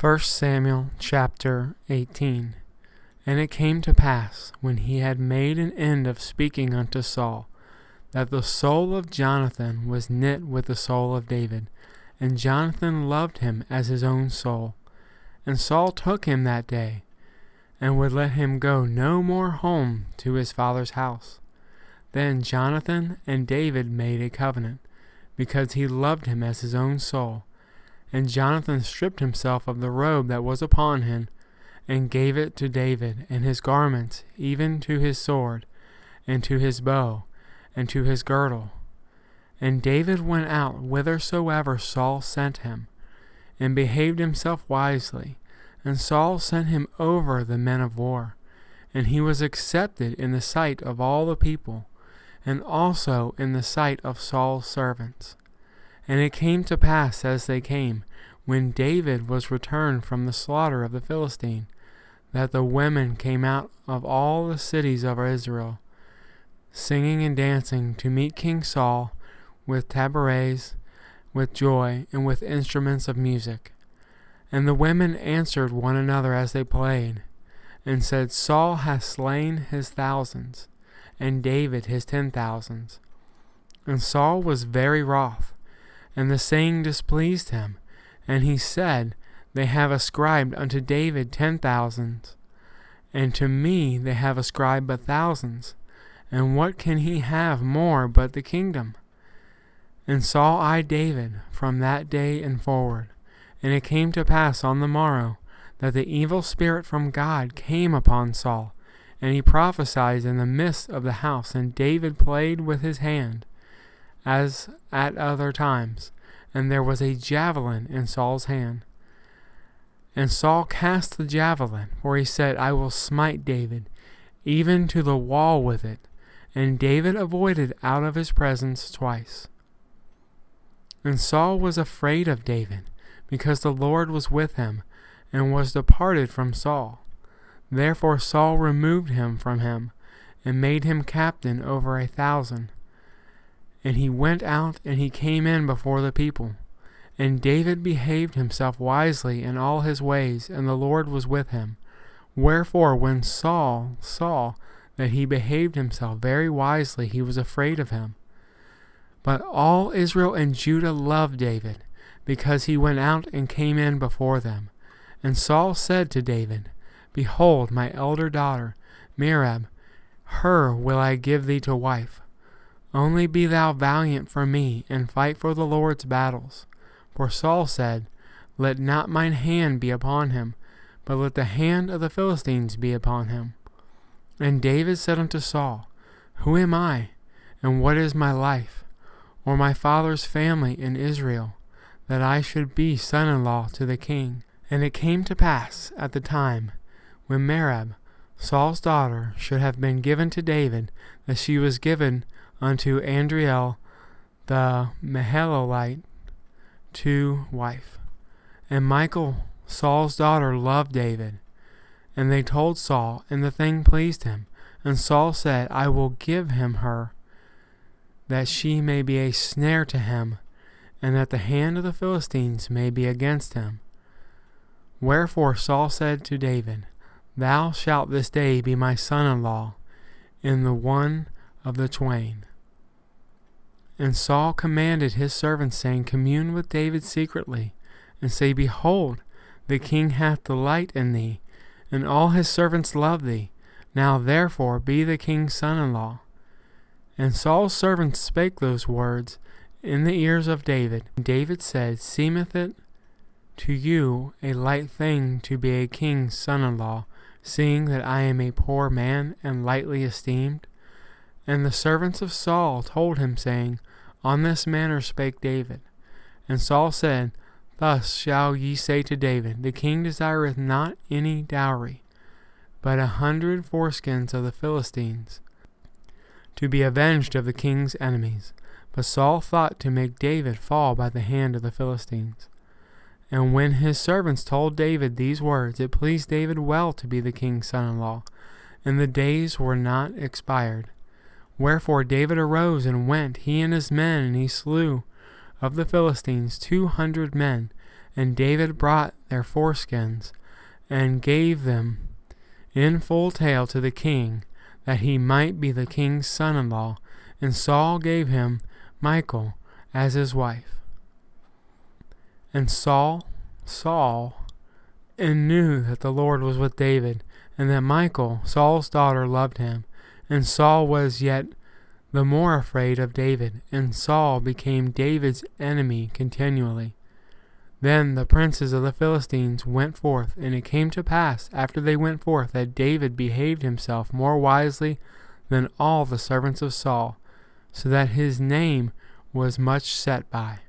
1 Samuel chapter 18. And it came to pass, when he had made an end of speaking unto Saul, that the soul of Jonathan was knit with the soul of David, and Jonathan loved him as his own soul. And Saul took him that day, and would let him go no more home to his father's house. Then Jonathan and David made a covenant, because he loved him as his own soul. And Jonathan stripped himself of the robe that was upon him, and gave it to David, and his garments, even to his sword, and to his bow, and to his girdle. And David went out whithersoever Saul sent him, and behaved himself wisely. And Saul sent him over the men of war, and he was accepted in the sight of all the people, and also in the sight of Saul's servants. And it came to pass as they came, when David was returned from the slaughter of the Philistine, that the women came out of all the cities of Israel, singing and dancing to meet King Saul, with tabrets, with joy, and with instruments of music. And the women answered one another as they played, and said, Saul hath slain his thousands, and David his 10,000s. And Saul was very wroth, and the saying displeased him. And he said, They have ascribed unto David 10,000s, and to me they have ascribed but thousands. And what can he have more but the kingdom? And Saul eyed David from that day and forward. And it came to pass on the morrow, that the evil spirit from God came upon Saul, and he prophesied in the midst of the house, and David played with his hand, as at other times, and there was a javelin in Saul's hand. And Saul cast the javelin, for he said, I will smite David, even to the wall with it. And David avoided out of his presence twice. And Saul was afraid of David, because the Lord was with him, and was departed from Saul. Therefore Saul removed him from him, and made him captain over 1,000. And he went out, and he came in before the people. And David behaved himself wisely in all his ways, and the Lord was with him. Wherefore when Saul saw that he behaved himself very wisely, he was afraid of him. But all Israel and Judah loved David, because he went out and came in before them. And Saul said to David, Behold, my elder daughter, Merab, her will I give thee to wife. Only be thou valiant for me, and fight for the Lord's battles. For Saul said, Let not mine hand be upon him, but let the hand of the Philistines be upon him. And David said unto Saul, Who am I, and what is my life, or my father's family in Israel, that I should be son-in-law to the king? And it came to pass at the time when Merab, Saul's daughter, should have been given to David, that she was given unto Adriel the Mahalalite to wife. And Michal, Saul's daughter, loved David. And they told Saul, and the thing pleased him. And Saul said, I will give him her, that she may be a snare to him, and that the hand of the Philistines may be against him. Wherefore Saul said to David, Thou shalt this day be my son-in-law in the one of the twain. And Saul commanded his servants, saying, Commune with David secretly, and say, Behold, the king hath delight in thee, and all his servants love thee. Now therefore be the king's son-in-law. And Saul's servants spake those words in the ears of David. And David said, Seemeth it to you a light thing to be a king's son-in-law, seeing that I am a poor man and lightly esteemed? And the servants of Saul told him, saying, On this manner spake David. And Saul said, Thus shall ye say to David, The king desireth not any dowry, but 100 foreskins of the Philistines, to be avenged of the king's enemies. But Saul thought to make David fall by the hand of the Philistines. And when his servants told David these words, it pleased David well to be the king's son-in-law, and the days were not expired. Wherefore David arose and went, he and his men, and he slew of the Philistines 200 men, And David brought their foreskins, and gave them in full tale to the king, that he might be the king's son-in-law. And Saul gave him Michal as his wife. And Saul saw and knew that the Lord was with David, and that Michal, Saul's daughter, loved him. And Saul was yet the more afraid of David, and Saul became David's enemy continually. Then the princes of the Philistines went forth, and it came to pass, after they went forth, that David behaved himself more wisely than all the servants of Saul, so that his name was much set by.